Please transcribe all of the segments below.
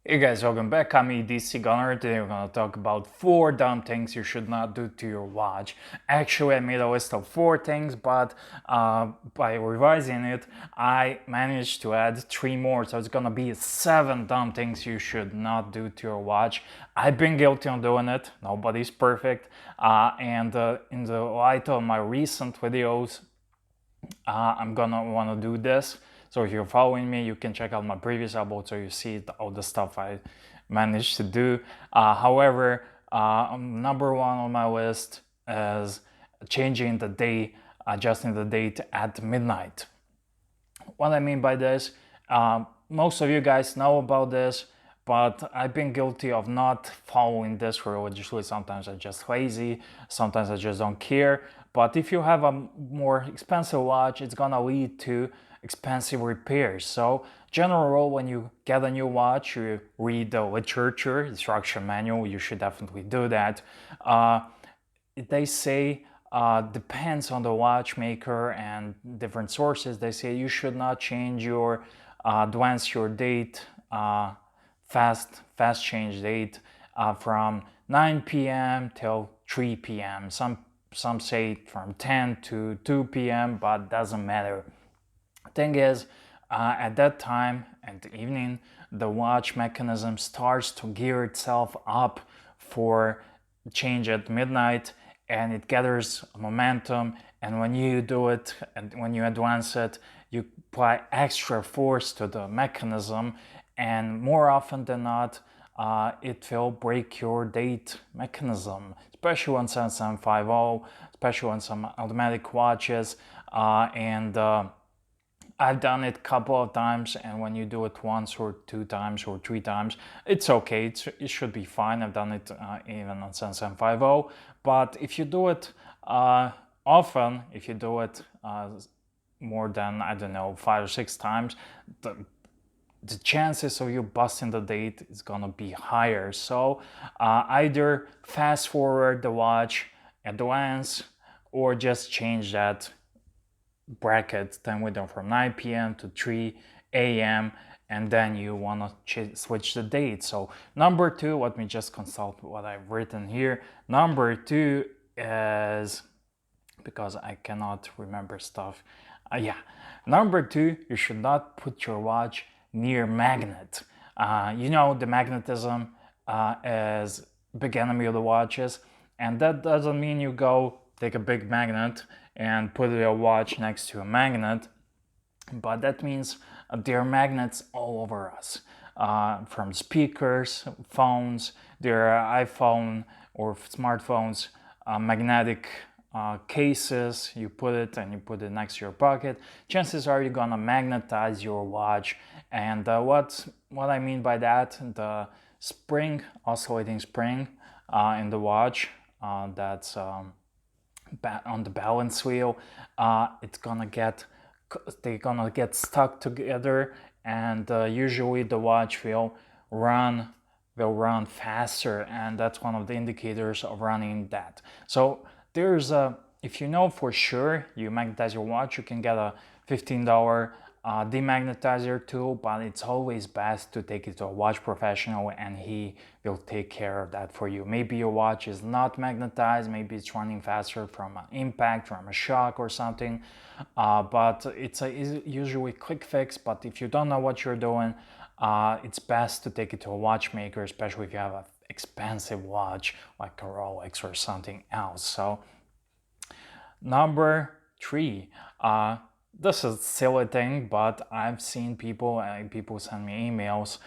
Hey guys, welcome back. I'm edcgunner. Today we're gonna talk about 4 dumb things you should not do to your watch. Actually, I made a list of 4 things, but by revising it, I managed to add 3 more. So it's gonna be 7 dumb things you should not do to your watch. I've been guilty on doing it. Nobody's perfect. And in the light of my recent videos, I'm gonna want to do this. So if you're following me, you can check out my previous upload so you see all the stuff I managed to do. However, number 1 on my list is changing the day, adjusting the date at midnight. What I mean by this, most of you guys know about this, but I've been guilty of not following this religiously. Sometimes I'm just lazy, sometimes I just don't care. But if you have a more expensive watch, it's gonna lead to expensive repairs. So general rule, when you get a new watch, you read the literature, instruction manual. You should definitely do that. They say depends on the watchmaker and different sources. They say you should not change your advance your date, fast change date from 9 p.m. till 3 p.m. Some say from 10 to 2 p.m. but doesn't matter. Thing is, at that time, at the evening, the watch mechanism starts to gear itself up for change at midnight, and it gathers momentum. And when you do it, and when you advance it, you apply extra force to the mechanism, and more often than not, it will break your date mechanism, especially on 7750, especially on some automatic watches, and I've done it a couple of times, and when you do it once or 2 times or 3 times, it's okay, it should be fine. I've done it even on 7750, but if you do it often, if you do it more than, I don't know, 5 or 6 times, the chances of you busting the date is gonna be higher. So either fast forward the watch, advance, or just change that bracket time window from 9 p.m. to 3 a.m. and then you want to switch the date. So number 2, let me just consult what I've written here. Number 2 is, because I cannot remember stuff, number 2, you should not put your watch near magnet. You know, the magnetism is big enemy of the watches, and that doesn't mean you go take a big magnet and put your watch next to a magnet, but that means there are magnets all over us, from speakers, phones, there are iPhone or smartphones, magnetic cases. You put it next to your pocket, chances are you're gonna magnetize your watch. And what I mean by that, the spring, oscillating spring in the watch, that's on the balance wheel, they're gonna get stuck together, and usually the watch will run faster, and that's one of the indicators of running that. So there's if you know for sure you magnetize your watch, you can get a $15 demagnetizer tool, but it's always best to take it to a watch professional and he will take care of that for you. Maybe your watch is not magnetized, maybe it's running faster from an impact, from a shock or something, but it's usually quick fix. But if you don't know what you're doing, it's best to take it to a watchmaker, especially if you have an expensive watch like a Rolex or something else. So number 3, this is a silly thing, but I've seen people send me emails,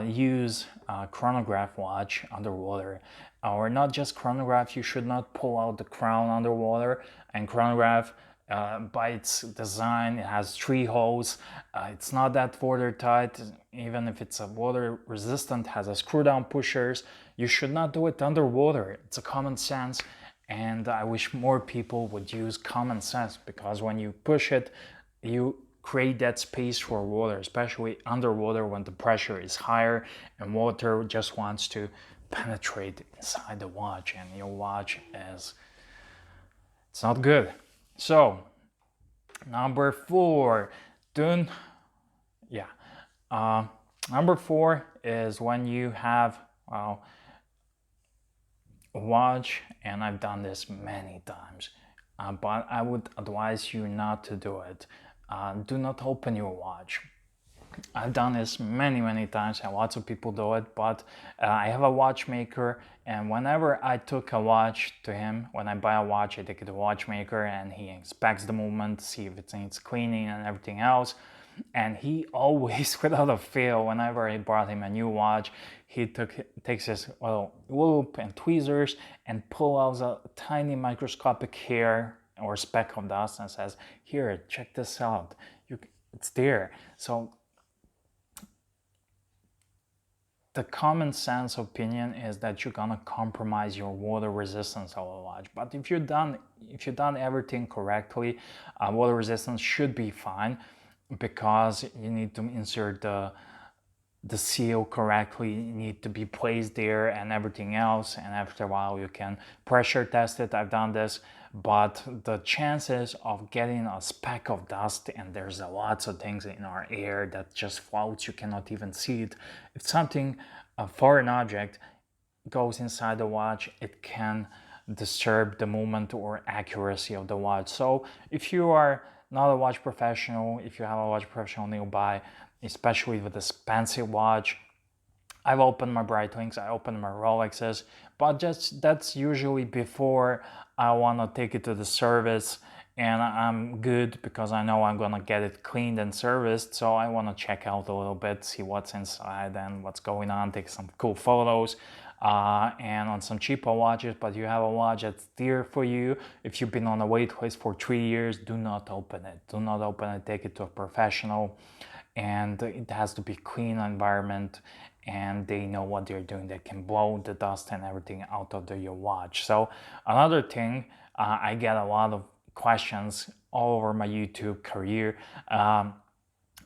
use a chronograph watch underwater. Or not just chronograph, you should not pull out the crown underwater. And chronograph, by its design, it has 3 holes. It's not that watertight. Even if it's a water resistant, has a screw down pushers. You should not do it underwater. It's a common sense. And I wish more people would use common sense, because when you push it, you create that space for water, especially underwater when the pressure is higher and water just wants to penetrate inside the watch, and your watch it's not good. So number 4, number 4 is when you have, well, a watch, and I've done this many times, but I would advise you not to do it. Do not open your watch. I've done this many times, and lots of people do it, but I have a watchmaker, and whenever I took a watch to him, when I buy a watch, I take it to the watchmaker and he inspects the movement, see if it needs cleaning and everything else. And he always, without a fail, whenever I brought him a new watch, he takes his little loop and tweezers and pulls out a tiny microscopic hair or speck of dust and says, "Here, check this out. It's there." So the common sense opinion is that you're gonna compromise your water resistance of a watch. But if you've done everything correctly, water resistance should be fine, because you need to insert the seal correctly, need to be placed there and everything else, and after a while you can pressure test it. I've done this, but the chances of getting a speck of dust, and there's lots of things in our air that just floats, you cannot even see it. If something, a foreign object, goes inside the watch, it can disturb the movement or accuracy of the watch. So if you are not a watch professional, if you have a watch professional nearby, especially with this expensive watch, I've opened my Breitlings, I opened my Rolexes, but that's usually before I want to take it to the service, and I'm good because I know I'm gonna get it cleaned and serviced. So I want to check out a little bit, see what's inside and what's going on, take some cool photos. And on some cheaper watches, but you have a watch that's dear for you, if you've been on a wait list for 3 years, do not open it. Do not open it, take it to a professional, and it has to be clean environment, and they know what they're doing. They can blow the dust and everything out of your watch. So another thing, I get a lot of questions all over my YouTube career.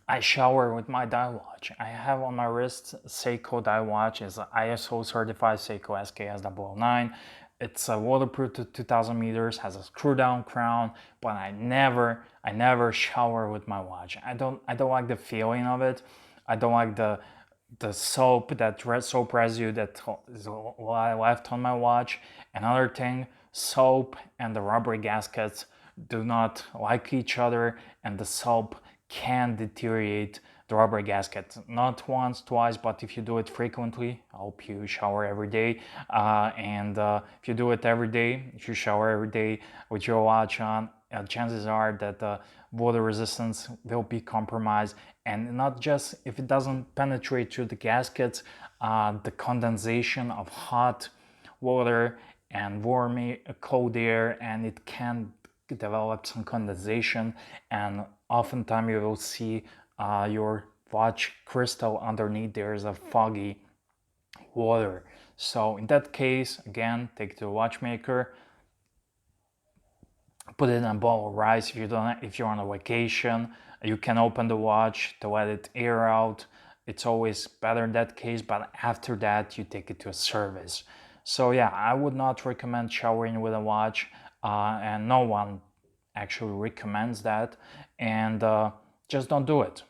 I shower with my dive watch. I have on my wrist Seiko dive watch. It's an ISO certified Seiko SKS 009. It's waterproof to 2000 meters, has a screw down crown, but I never shower with my watch. I don't like the feeling of it. I don't like the soap, that red soap residue that is left on my watch. Another thing, soap and the rubber gaskets do not like each other, and the soap can deteriorate the rubber gasket. Not once, twice, but if you do it frequently, I hope you shower every day. And if you do it every day, if you shower every day with your watch on, chances are that the water resistance will be compromised. And not just if it doesn't penetrate through the gaskets, the condensation of hot water and warm cold air, and it can develop some condensation, and oftentimes you will see your watch crystal underneath there is a foggy water. So in that case, again, take it to a watchmaker, put it in a bowl of rice. If you're on a vacation, you can open the watch to let it air out. It's always better in that case, but after that you take it to a service. So yeah, I would not recommend showering with a watch, and no one actually recommends that, and just don't do it.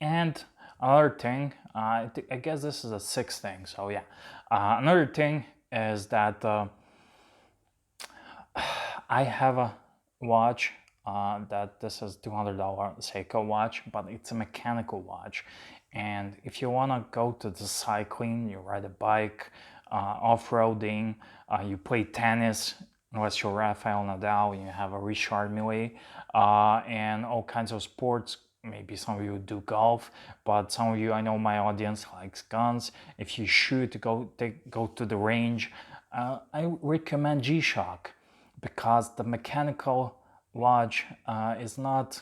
And another thing, I guess this is a sixth thing, so yeah. Another thing is that I have a watch that this is $200 Seiko watch, but it's a mechanical watch. And if you want to go to the cycling, you ride a bike, off-roading, you play tennis, unless you're Rafael Nadal, you have a Richard Mille, and all kinds of sports. Maybe some of you do golf, but some of you, I know my audience likes guns. If you shoot, go to the range. I recommend G-Shock, because the mechanical watch is not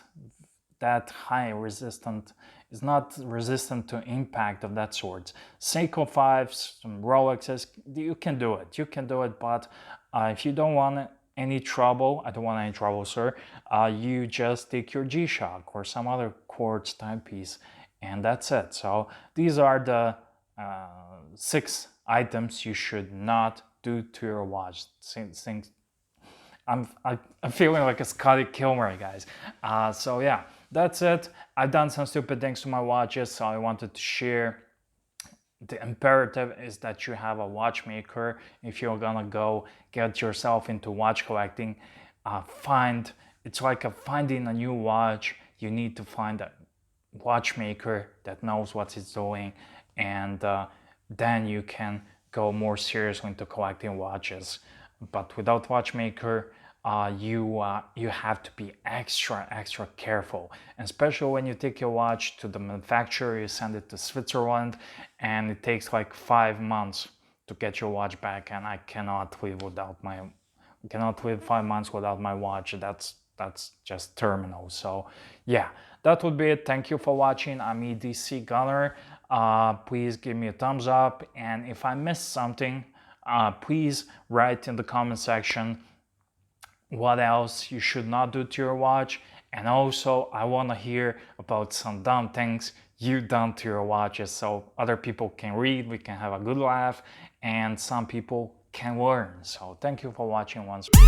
that high resistant, is not resistant to impact of that sort. Seiko 5s, some Rolexes, you can do it, but if you don't want any trouble, I don't want any trouble, sir, you just take your G-Shock or some other quartz timepiece, and that's it. So these are the 6 items you should not do to your watch. I'm feeling like a Scotty Kilmer, guys. So yeah, that's it. I've done some stupid things to my watches, so I wanted to share the imperative is that you have a watchmaker. If you're gonna go get yourself into watch collecting, it's like finding a new watch. You need to find a watchmaker that knows what it's doing, and then you can go more seriously into collecting watches. But without watchmaker, you have to be extra careful, and especially when you take your watch to the manufacturer. You send it to Switzerland, and it takes like 5 months to get your watch back, and I cannot live 5 months without my watch. That's just terminal. So yeah, that would be it. Thank you for watching. I'm edcgunner. Please give me a thumbs up, and if I missed something, please write in the comment section what else you should not do to your watch. And also, I want to hear about some dumb things you've done to your watches, so other people can read, we can have a good laugh, and some people can learn. So thank you for watching once more.